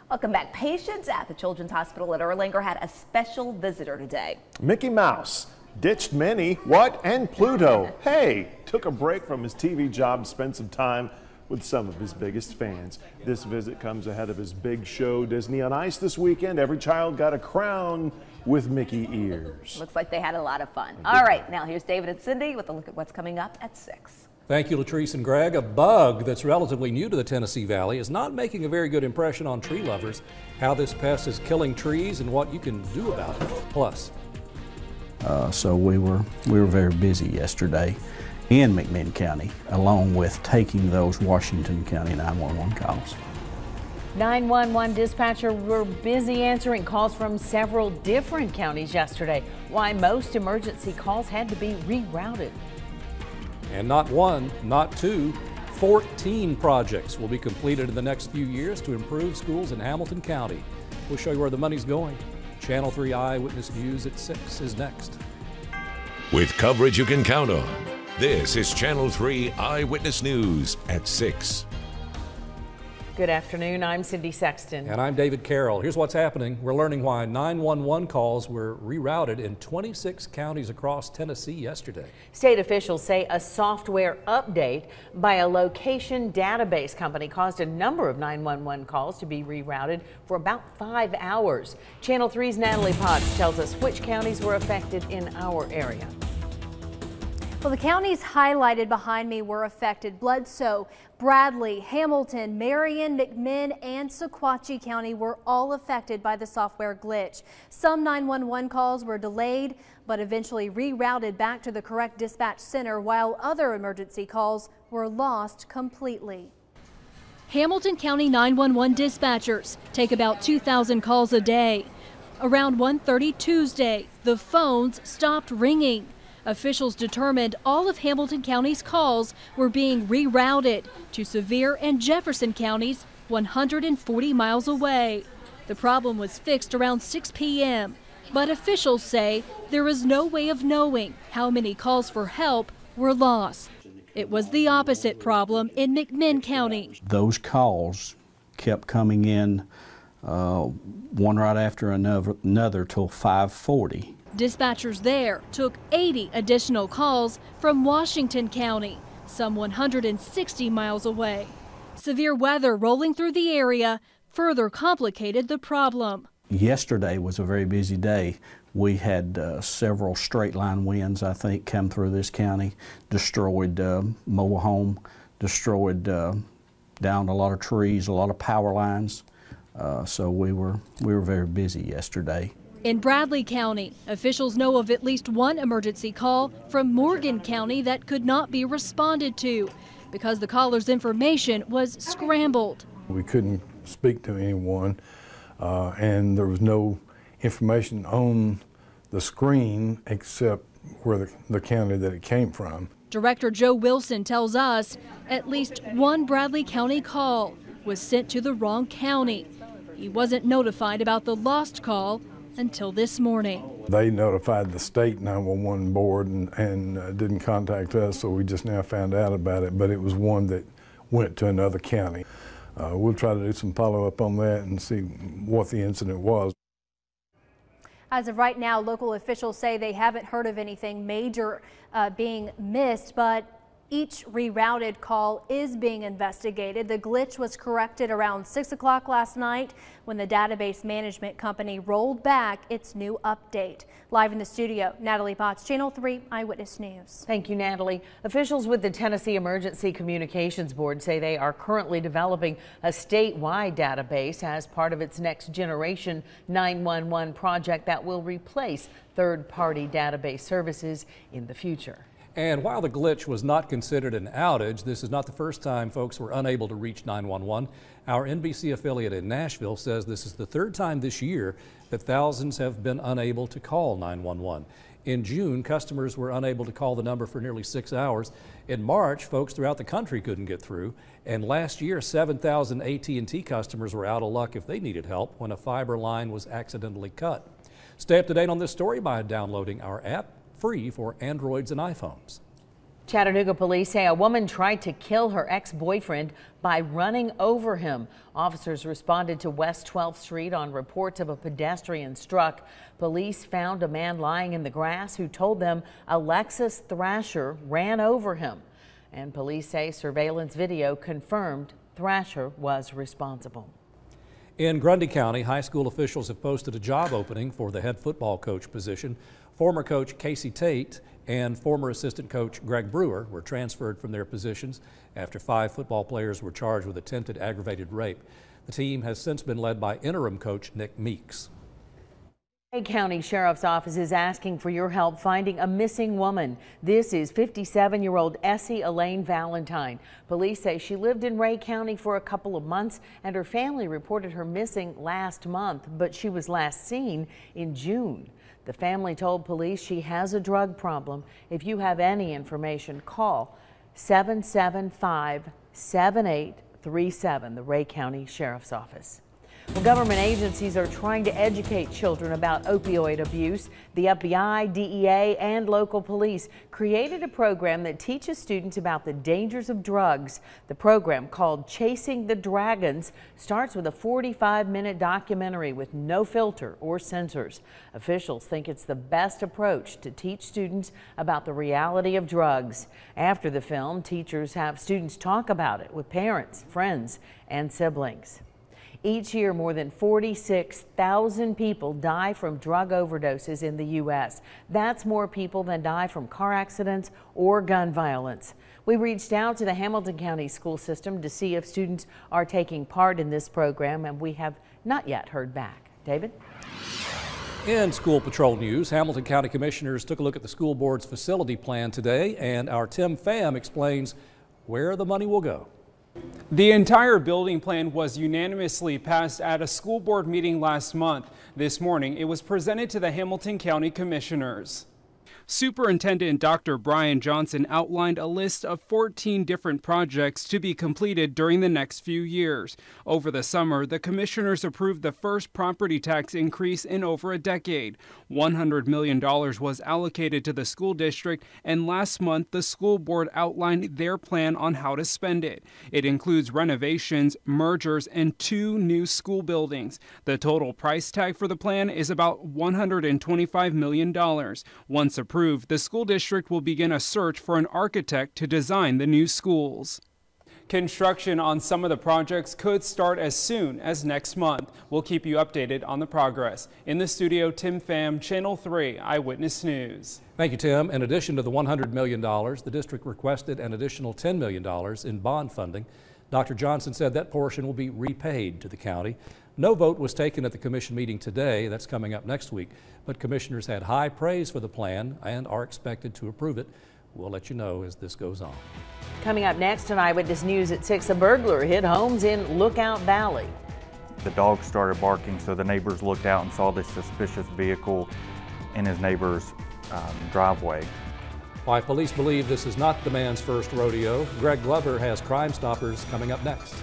Welcome back. Patients at the Children's Hospital at Erlanger had a special visitor today. Mickey Mouse ditched Minnie, and Pluto. Hey, took a break from his TV job, spent some time with some of his biggest fans. This visit comes ahead of his big show, Disney on Ice, this weekend. Every child got a crown with Mickey ears. Looks like they had a lot of fun. All right, now here's David and Cindy with a look at what's coming up at 6. Thank you, Latrice and Greg. A bug that's relatively new to the Tennessee Valley is not making a very good impression on tree lovers. How this pest is killing trees and what you can do about it. Plus. So we were very busy yesterday in McMinn County, along with taking those Washington County 911 calls. 911 dispatcher were busy answering calls from several different counties yesterday. Why most emergency calls had to be rerouted. And not one, not two, 14 projects will be completed in the next few years to improve schools in Hamilton County. We'll show you where the money's going. Channel 3 Eyewitness News at 6 is next. With coverage you can count on, this is Channel 3 Eyewitness News at 6. Good afternoon, I'm Cindy Sexton. And I'm David Carroll. Here's what's happening. We're learning why 911 calls were rerouted in 26 counties across Tennessee yesterday. State officials say a software update by a location database company caused a number of 911 calls to be rerouted for about 5 hours. Channel 3's Natalie Potts tells us which counties were affected in our area. Well, the counties highlighted behind me were affected. Bledsoe, Bradley, Hamilton, Marion, McMinn, and Sequatchie County were all affected by the software glitch. Some 911 calls were delayed, but eventually rerouted back to the correct dispatch center, while other emergency calls were lost completely. Hamilton County 911 dispatchers take about 2,000 calls a day. Around 1:30 Tuesday, the phones stopped ringing. Officials determined all of Hamilton County's calls were being rerouted to Sevier and Jefferson counties 140 miles away. The problem was fixed around 6 p.m., but officials say there is no way of knowing how many calls for help were lost. It was the opposite problem in McMinn County. Those calls kept coming in one right after another till 5:40. Dispatchers there took 80 additional calls from Washington County, some 160 miles away. Severe weather rolling through the area further complicated the problem. Yesterday was a very busy day. We had several straight line winds, I think, come through this county, destroyed mobile home, destroyed down a lot of trees, a lot of power lines. So we were very busy yesterday. In Bradley County, officials know of at least one emergency call from Morgan County that could not be responded to because the caller's information was scrambled. We couldn't speak to anyone, and there was no information on the screen except where the county that it came from. Director Joe Wilson tells us at least one Bradley County call was sent to the wrong county. He wasn't notified about the lost call until this morning. They notified the state 911 board and didn't contact us, so we just now found out about it, but it was one that went to another county. We'll try to do some follow-up on that and see what the incident was. As of right now, local officials say they haven't heard of anything major being missed, but each rerouted call is being investigated. The glitch was corrected around 6 o'clock last night when the database management company rolled back its new update. Live in the studio, Natalie Potts, Channel 3 Eyewitness News. Thank you, Natalie. Officials with the Tennessee Emergency Communications Board say they are currently developing a statewide database as part of its next generation 911 project that will replace third-party database services in the future. And while the glitch was not considered an outage, this is not the first time folks were unable to reach 911. Our NBC affiliate in Nashville says this is the third time this year that thousands have been unable to call 911. In June, customers were unable to call the number for nearly 6 hours. In March, folks throughout the country couldn't get through. And last year, 7,000 AT&T customers were out of luck if they needed help when a fiber line was accidentally cut. Stay up to date on this story by downloading our app, free for Androids and iPhones. Chattanooga police say a woman tried to kill her ex-boyfriend by running over him. Officers responded to West 12th Street on reports of a pedestrian struck. Police found a man lying in the grass who told them Alexis Thrasher ran over him. And police say surveillance video confirmed Thrasher was responsible. In Grundy County, high school officials have posted a job opening for the head football coach position. Former coach Casey Tate and former assistant coach Greg Brewer were transferred from their positions after 5 football players were charged with attempted aggravated rape. The team has since been led by interim coach Nick Meeks. Rhea County Sheriff's Office is asking for your help finding a missing woman. This is 57-year-old Essie Elaine Valentine. Police say she lived in Rhea County for a couple of months and her family reported her missing last month, but she was last seen in June. The family told police she has a drug problem. If you have any information, call 775-7837, the Rhea County Sheriff's Office. Well, government agencies are trying to educate children about opioid abuse. The FBI, DEA, and local police created a program that teaches students about the dangers of drugs. The program, called Chasing the Dragons, starts with a 45-minute documentary with no filter or censors. Officials think it's the best approach to teach students about the reality of drugs. After the film, teachers have students talk about it with parents, friends, and siblings. Each year, more than 46,000 people die from drug overdoses in the U.S. That's more people than die from car accidents or gun violence. We reached out to the Hamilton County school system to see if students are taking part in this program, and we have not yet heard back. David? In school patrol news, Hamilton County Commissioners took a look at the school board's facility plan today, and our Tim Pham explains where the money will go. The entire building plan was unanimously passed at a school board meeting last month. This morning, it was presented to the Hamilton County Commissioners. Superintendent Dr. Brian Johnson outlined a list of 14 different projects to be completed during the next few years. Over the summer, the commissioners approved the first property tax increase in over a decade. $100 million was allocated to the school district, and last month the school board outlined their plan on how to spend it. It includes renovations, mergers, and 2 new school buildings. The total price tag for the plan is about $125 million. Once approved, the school district will begin a search for an architect to design the new schools. Construction on some of the projects could start as soon as next month. We'll keep you updated on the progress. In the studio, Tim Pham, Channel 3 Eyewitness News. Thank you, Tim. In addition to the $100 million, the district requested an additional $10 million in bond funding. Dr. Johnson said that portion will be repaid to the county. No vote was taken at the commission meeting today. That's coming up next week. But commissioners had high praise for the plan and are expected to approve it. We'll let you know as this goes on. Coming up next on Eyewitness News at 6, a burglar hit homes in Lookout Valley. The dog started barking, so the neighbors looked out and saw this suspicious vehicle in his neighbor's driveway. Why police believe this is not the man's first rodeo. Greg Glover has Crime Stoppers coming up next.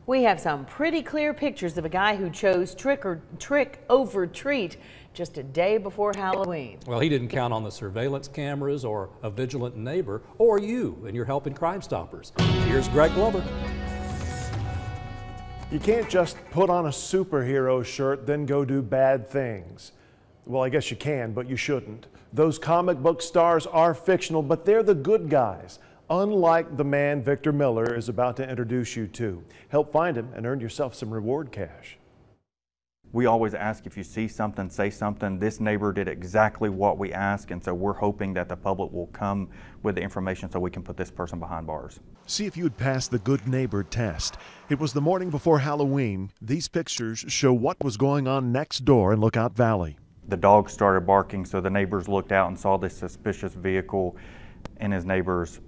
We have some pretty clear pictures of a guy who chose trick over treat just a day before Halloween. Well, he didn't count on the surveillance cameras or a vigilant neighbor or you and your help in Crime Stoppers. Here's Greg Glover. You can't just put on a superhero shirt, then go do bad things. Well, I guess you can, but you shouldn't. Those comic book stars are fictional, but they're the good guys, unlike the man Victor Miller is about to introduce you to. Help find him and earn yourself some reward cash. We always ask if you see something, say something. This neighbor did exactly what we asked, and so we're hoping that the public will come with the information so we can put this person behind bars. See if you'd pass the good neighbor test. It was the morning before Halloween. These pictures show what was going on next door in Lookout Valley. The dog started barking, so the neighbors looked out and saw this suspicious vehicle in his neighbor's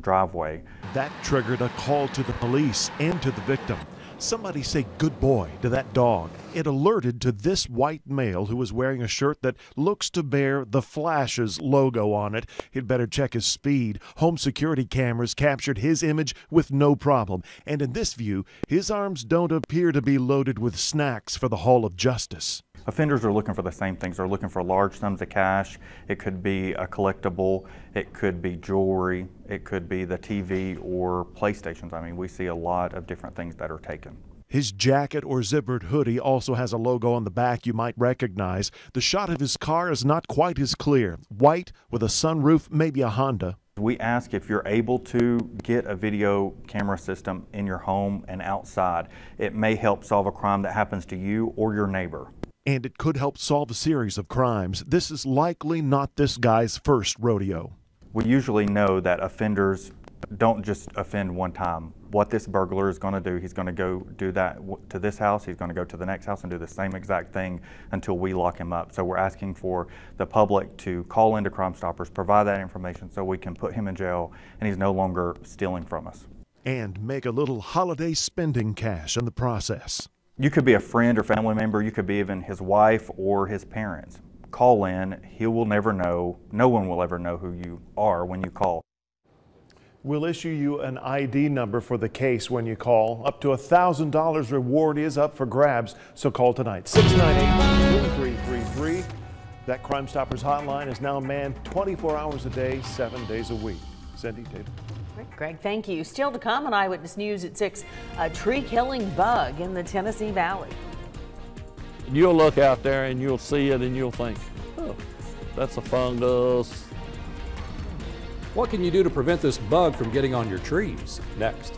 driveway. That triggered a call to the police and to the victim. Somebody say "good boy" to that dog. It alerted to this white male who was wearing a shirt that looks to bear the Flash's logo on it. He'd better check his speed. Home security cameras captured his image with no problem. And in this view, his arms don't appear to be loaded with snacks for the Hall of Justice. Offenders are looking for the same things. They're looking for large sums of cash. It could be a collectible, it could be jewelry, it could be the TV or PlayStations. I mean, we see a lot of different things that are taken. His jacket or zippered hoodie also has a logo on the back you might recognize. The shot of his car is not quite as clear. White with a sunroof, maybe a Honda. We ask if you're able to get a video camera system in your home and outside. It may help solve a crime that happens to you or your neighbor. And it could help solve a series of crimes. This is likely not this guy's first rodeo. We usually know that offenders don't just offend one time. What this burglar is going to do, he's going to go do that to this house, he's going to go to the next house and do the same exact thing until we lock him up. So we're asking for the public to call into Crime Stoppers, provide that information so we can put him in jail and he's no longer stealing from us. And make a little holiday spending cash in the process. You could be a friend or family member, you could be even his wife or his parents. Call in, he will never know, no one will ever know who you are when you call. We'll issue you an ID number for the case when you call. Up to $1,000 reward is up for grabs, so call tonight. 698-3333. That Crime Stoppers hotline is now manned 24 hours a day, 7 days a week. Cindy, David. Greg, thank you. Still to come on Eyewitness News at 6, a tree-killing bug in the Tennessee Valley. You'll look out there and you'll see it and you'll think, oh, that's a fungus. What can you do to prevent this bug from getting on your trees? Next.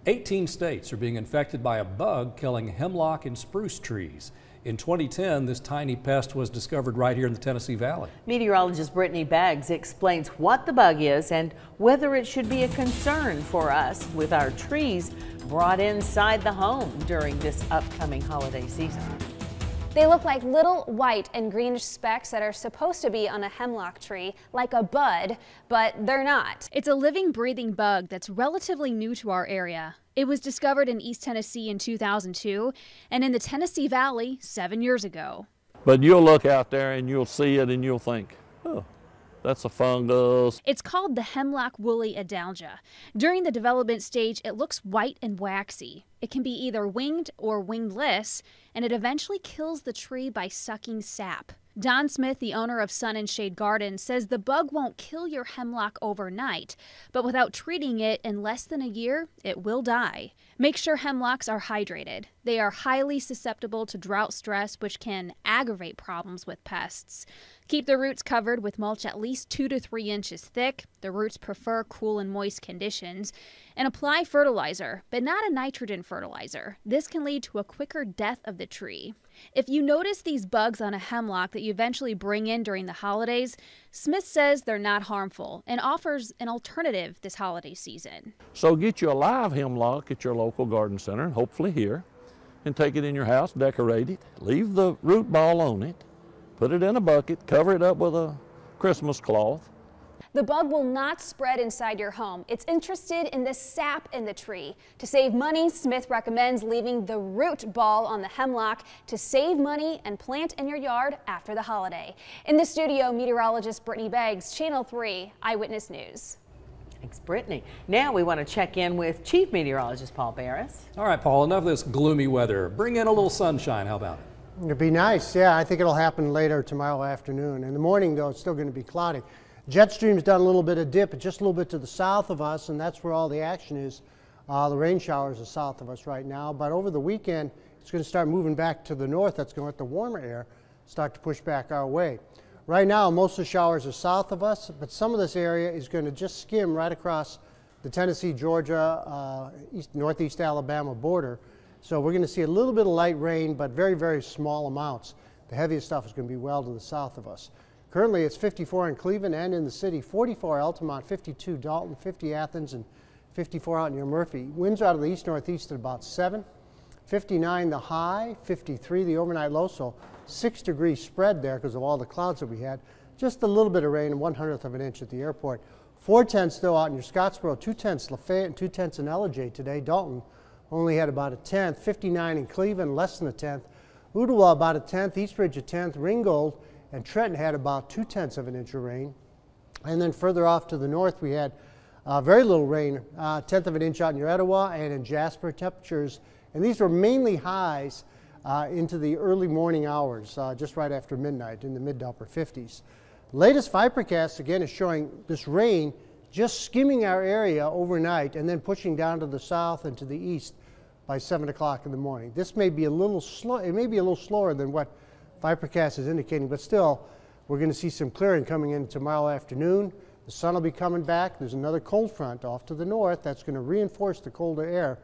"18 states are being infected by a bug killing hemlock and spruce trees. In 2010, this tiny pest was discovered right here in the Tennessee Valley. Meteorologist Brittany Beggs explains what the bug is and whether it should be a concern for us with our trees brought inside the home during this upcoming holiday season. They look like little white and greenish specks that are supposed to be on a hemlock tree, like a bud, but they're not. It's a living, breathing bug that's relatively new to our area. It was discovered in East Tennessee in 2002 and in the Tennessee Valley 7 years ago. But you'll look out there and you'll see it and you'll think, oh, that's a fungus. It's called the hemlock woolly adalgia. During the development stage, it looks white and waxy. It can be either winged or wingless, and it eventually kills the tree by sucking sap. Don Smith, the owner of Sun and Shade Garden, says the bug won't kill your hemlock overnight, but without treating it in less than a year, it will die. Make sure hemlocks are hydrated. They are highly susceptible to drought stress, which can aggravate problems with pests. Keep the roots covered with mulch at least 2 to 3 inches thick. The roots prefer cool and moist conditions. And apply fertilizer, but not a nitrogen fertilizer. This can lead to a quicker death of the tree. If you notice these bugs on a hemlock that you eventually bring in during the holidays, Smith says they're not harmful and offers an alternative this holiday season. So get you a live hemlock at your local garden center, and hopefully here, and take it in your house, decorate it, leave the root ball on it, put it in a bucket, cover it up with a Christmas cloth. The bug will not spread inside your home. It's interested in the sap in the tree. To save money, Smith recommends leaving the root ball on the hemlock to save money and plant in your yard after the holiday. In the studio, meteorologist Brittany Beggs, Channel 3 Eyewitness News. Thanks, Brittany. Now we want to check in with Chief Meteorologist Paul Barris. All right, Paul, enough of this gloomy weather. Bring in a little sunshine. How about it? It'd be nice. Yeah, I think it'll happen later tomorrow afternoon. In the morning, though, it's still going to be cloudy. Jet stream's done a little bit of dip, just a little bit to the south of us, and that's where all the action is. The rain showers are south of us right now, but over the weekend, it's going to start moving back to the north. That's going to let the warmer air start to push back our way. Right now, most of the showers are south of us, but some of this area is going to just skim right across the Tennessee, Georgia, northeast Alabama border. So we're going to see a little bit of light rain, but very, very small amounts. The heaviest stuff is going to be well to the south of us. Currently, it's 54 in Cleveland and in the city, 44 Altamont, 52 Dalton, 50 Athens, and 54 out near Murphy. Winds out of the east-northeast at about 7, 59 the high, 53 the overnight low, so 6 degrees spread there because of all the clouds that we had. Just a little bit of rain, 1/100th of an inch at the airport. 4/10 though out near Scottsboro, 2/10 Lafayette, and 2/10 in Ellijay today. Dalton only had about a 10th, 59 in Cleveland, less than a 10th. Ottawa about a 10th, Eastridge a 10th, Ringgold and Trenton had about 2/10 of an inch of rain. And then further off to the north, we had very little rain, 1/10 of an inch out near Etowah and in Jasper. Temperatures, and these were mainly highs into the early morning hours, just right after midnight in the mid to upper 50s. Latest Vipercast again is showing this rain just skimming our area overnight and then pushing down to the south and to the east by 7 o'clock in the morning. This may be a little slow. It may be a little slower than what Vipercast is indicating, but still, we're going to see some clearing coming in tomorrow afternoon. The sun will be coming back. There's another cold front off to the north that's going to reinforce the colder air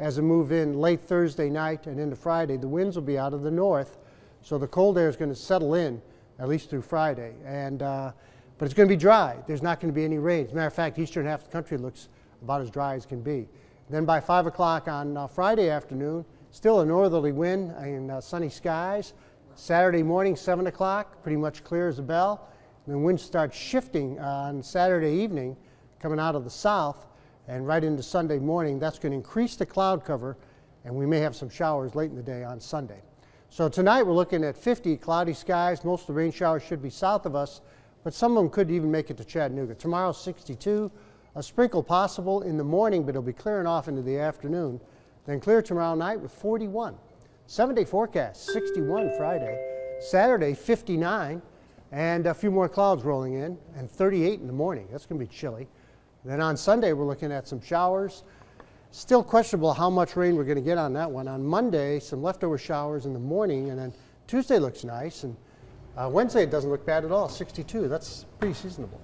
as we move in late Thursday night and into Friday. The winds will be out of the north, so the cold air is going to settle in at least through Friday. And but it's going to be dry. There's not going to be any rain. As a matter of fact, eastern half of the country looks about as dry as can be. Then by 5 o'clock on Friday afternoon, still a northerly wind and sunny skies. Saturday morning, 7 o'clock, pretty much clear as a bell. And then winds start shifting on Saturday evening, coming out of the south and right into Sunday morning. That's going to increase the cloud cover, and we may have some showers late in the day on Sunday. So tonight we're looking at 50 cloudy skies. Most of the rain showers should be south of us, but some of them could even make it to Chattanooga. Tomorrow, 62, a sprinkle possible in the morning, but it'll be clearing off into the afternoon. Then clear tomorrow night with 41. 7-day forecast, 61 Friday. Saturday, 59, and a few more clouds rolling in, and 38 in the morning. That's going to be chilly. Then on Sunday, we're looking at some showers. Still questionable how much rain we're going to get on that one. On Monday, some leftover showers in the morning, and then Tuesday looks nice, and Wednesday it doesn't look bad at all, 62. That's pretty seasonable.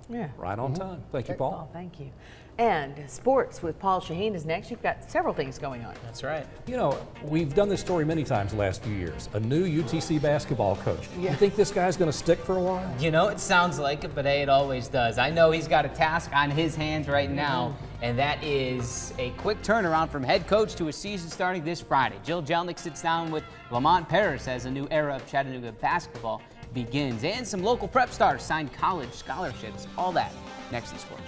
Yeah. Right on time. Thank you, Paul. Thank you. And sports with Paul Shaheen is next. You've got several things going on. That's right. You know, we've done this story many times the last few years. A new UTC basketball coach. Yeah. You think this guy's going to stick for a while? You know, it sounds like it, but hey, it always does. I know he's got a task on his hands right now, and that is a quick turnaround from head coach to a season starting this Friday. Jill Jelnick sits down with Lamont Paris as a new era of Chattanooga basketball begins, and some local prep stars signed college scholarships. All that next in sports.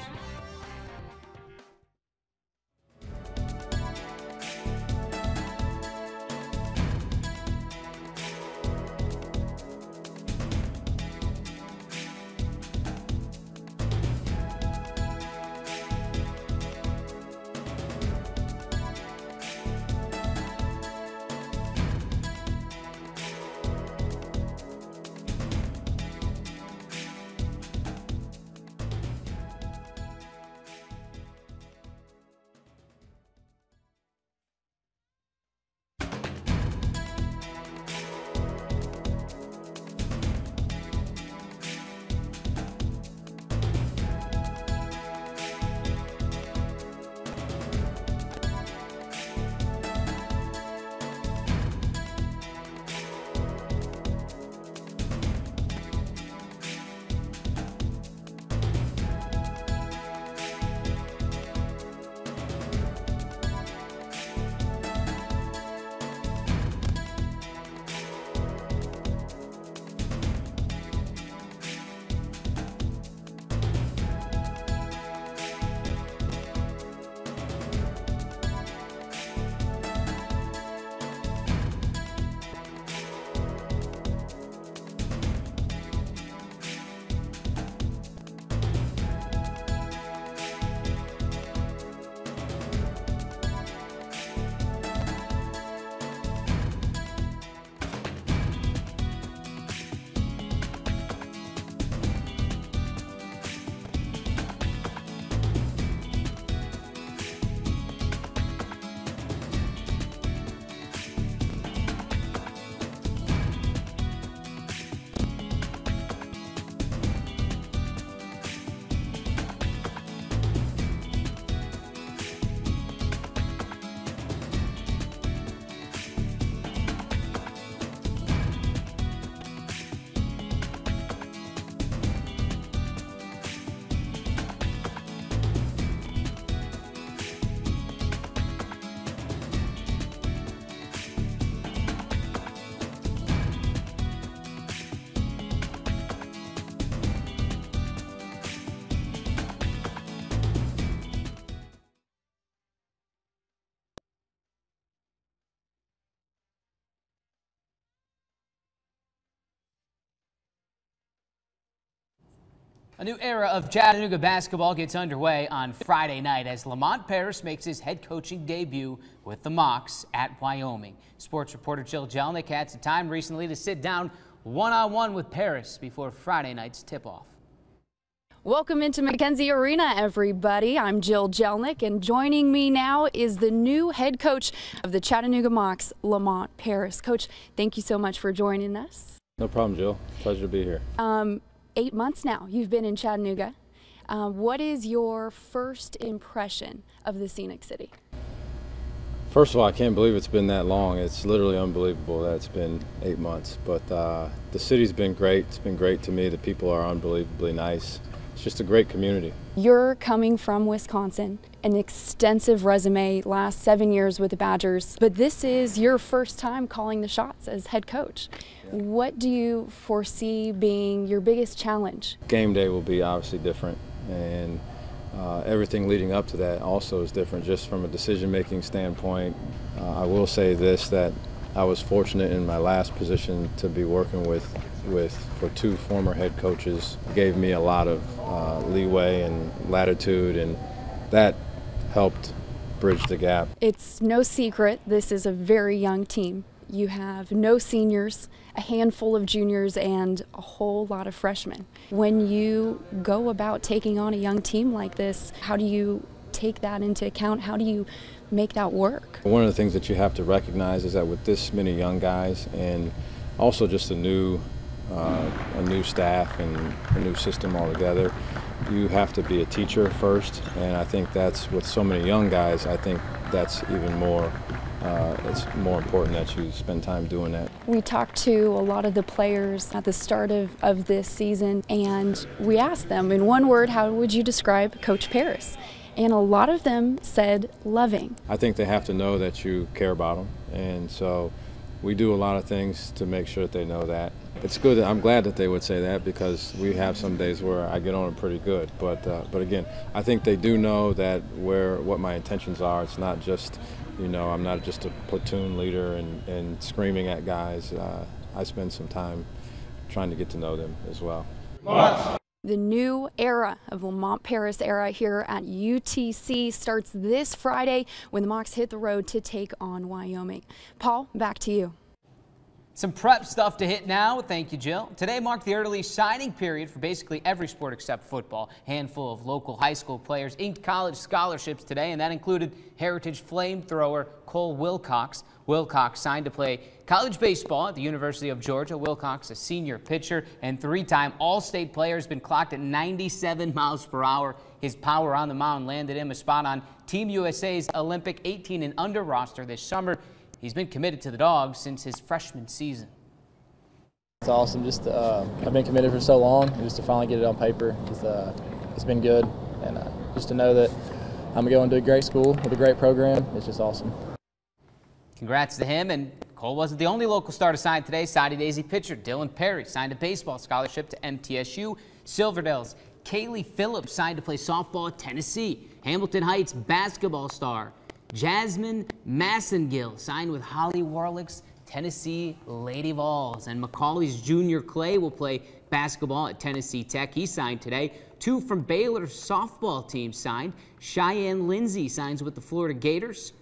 A new era of Chattanooga basketball gets underway on Friday night as Lamont Paris makes his head coaching debut with the Mocs at Wyoming. Sports reporter Jill Jelnick had some time recently to sit down one-on-one with Paris before Friday night's tip-off. Welcome into McKenzie Arena, everybody. I'm Jill Jelnick, and joining me now is the new head coach of the Chattanooga Mocs, Lamont Paris. Coach, thank you so much for joining us. No problem, Jill. Pleasure to be here. 8 months now you've been in Chattanooga. What is your first impression of the scenic city? First of all, I can't believe it's been that long. It's literally unbelievable that it's been 8 months. But the city's been great. It's been great to me. The people are unbelievably nice. It's just a great community. You're coming from Wisconsin, an extensive resume, last 7 years with the Badgers, but this is your first time calling the shots as head coach. What do you foresee being your biggest challenge? Game day will be obviously different, and everything leading up to that also is different just from a decision-making standpoint. I will say this, that I was fortunate in my last position to be working for two former head coaches. It gave me a lot of leeway and latitude, and that helped bridge the gap. It's no secret this is a very young team. You have no seniors, a handful of juniors, and a whole lot of freshmen. When you go about taking on a young team like this, how do you take that into account? How do you make that work? One of the things that you have to recognize is that with this many young guys and also just a new staff and a new system altogether, you have to be a teacher first, and I think that's with so many young guys, I think that's even more, it's more important that you spend time doing that. We talked to a lot of the players at the start of this season, and we asked them, in one word, how would you describe Coach Paris? And a lot of them said loving. I think they have to know that you care about them, and so we do a lot of things to make sure that they know that. It's good. I'm glad that they would say that, because we have some days where I get on them pretty good. But again, I think they do know that what my intentions are. It's not just, you know, I'm not just a platoon leader and screaming at guys. I spend some time trying to get to know them as well. The new era of Lamont Paris era here at UTC starts this Friday when the Mocs hit the road to take on Wyoming. Paul, back to you. Some prep stuff to hit now. Thank you, Jill. Today marked the early signing period for basically every sport except football. Handful of local high school players inked college scholarships today, and that included Heritage flamethrower Cole Wilcox. Wilcox signed to play college baseball at the University of Georgia. Wilcox, a senior pitcher and three-time All-State player, has been clocked at 97 miles per hour. His power on the mound landed him a spot on Team USA's Olympic 18 and under roster this summer. He's been committed to the Dogs since his freshman season. It's awesome. Just I've been committed for so long, just to finally get it on paper. It's been good, and just to know that I'm going to a great school with a great program, it's just awesome. Congrats to him. And Cole wasn't the only local star to sign today. Soddy Daisy pitcher Dylan Perry signed a baseball scholarship to MTSU. Silverdale's Kaylee Phillips signed to play softball at Tennessee. Hamilton Heights basketball star Jasmine Massengill signed with Holly Warlick's Tennessee Lady Vols. And Macaulay's Junior Clay will play basketball at Tennessee Tech. He signed today. Two from Baylor's softball team signed. Cheyenne Lindsay signs with the Florida Gators.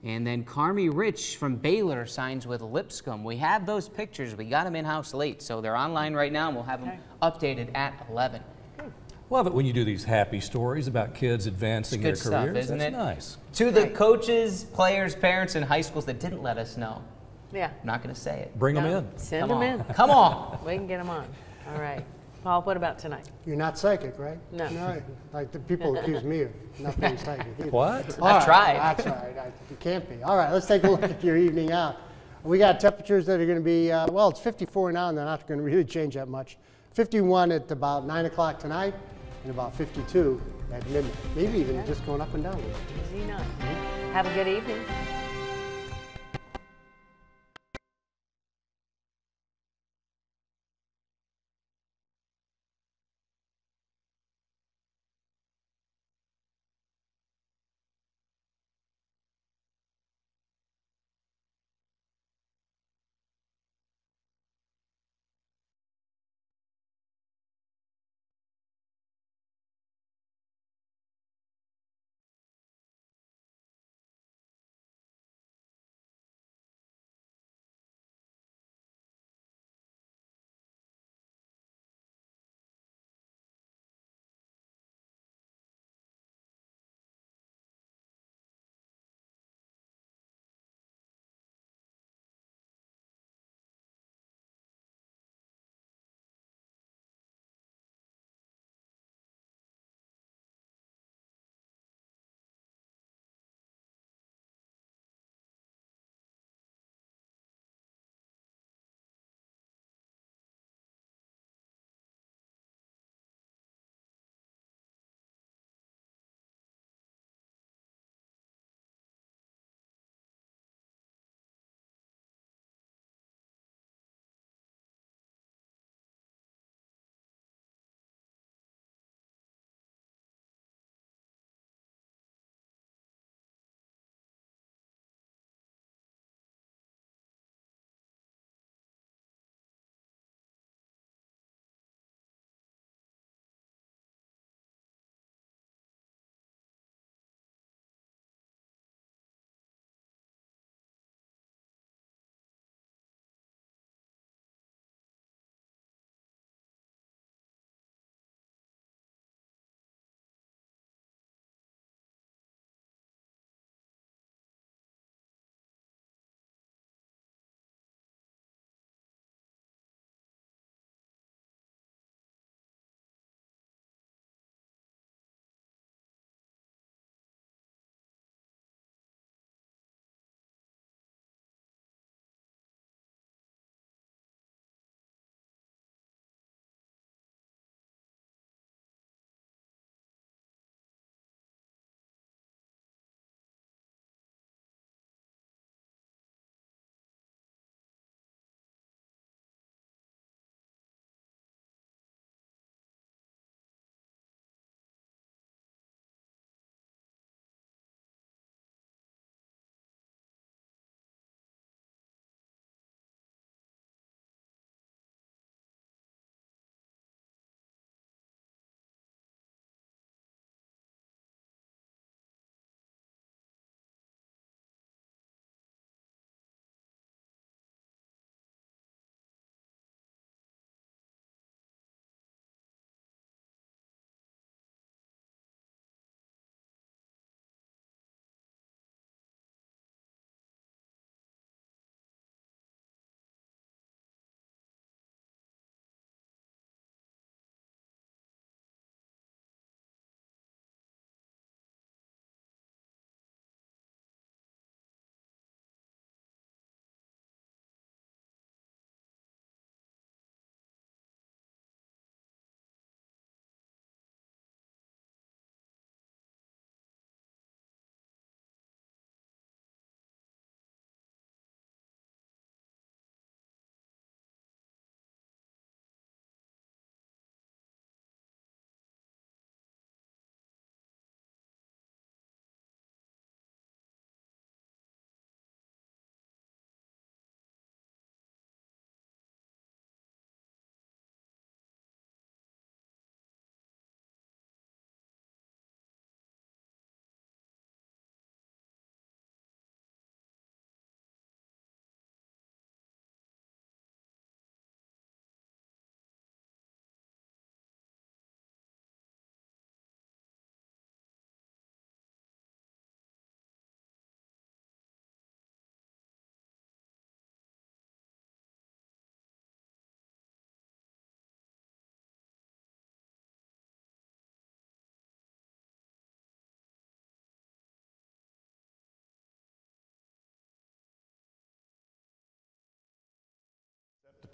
And then Carmi Rich from Baylor signs with Lipscomb. We have those pictures. We got them in-house late, so they're online right now, and we'll have them updated at 11. Love it when you do these happy stories about kids advancing their Good careers. stuff, isn't That's it? nice. To the coaches, players, parents, and high schools that didn't let us know. Yeah. I'm not going to say it. Bring them in. Send them in. Come on. We can get them on. All right. Paul, what about tonight? You're not psychic, right? No. No. Like the people accuse me of not being psychic either. What? All I right, tried. That's right. You can't be. All right, let's take a look at your evening out. We got temperatures that are going to be, well, it's 54 now, and they're not going to really change that much. 51 at about 9 o'clock tonight, and about 52 at midnight. Maybe even just going up and down. Easy night. Have a good evening.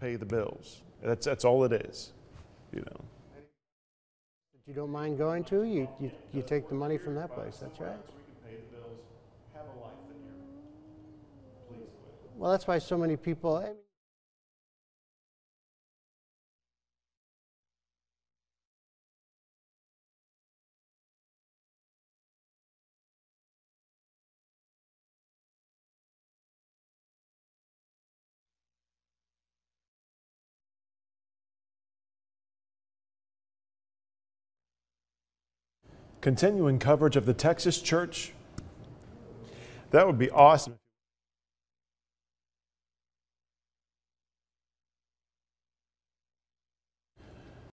pay the bills. That's all it is, you know. If you don't mind going to, you take the money from that place. That's right. We can pay the bills, have a life that you're pleased with. Well, that's why so many people. I mean, continuing coverage of the Texas church. That would be awesome.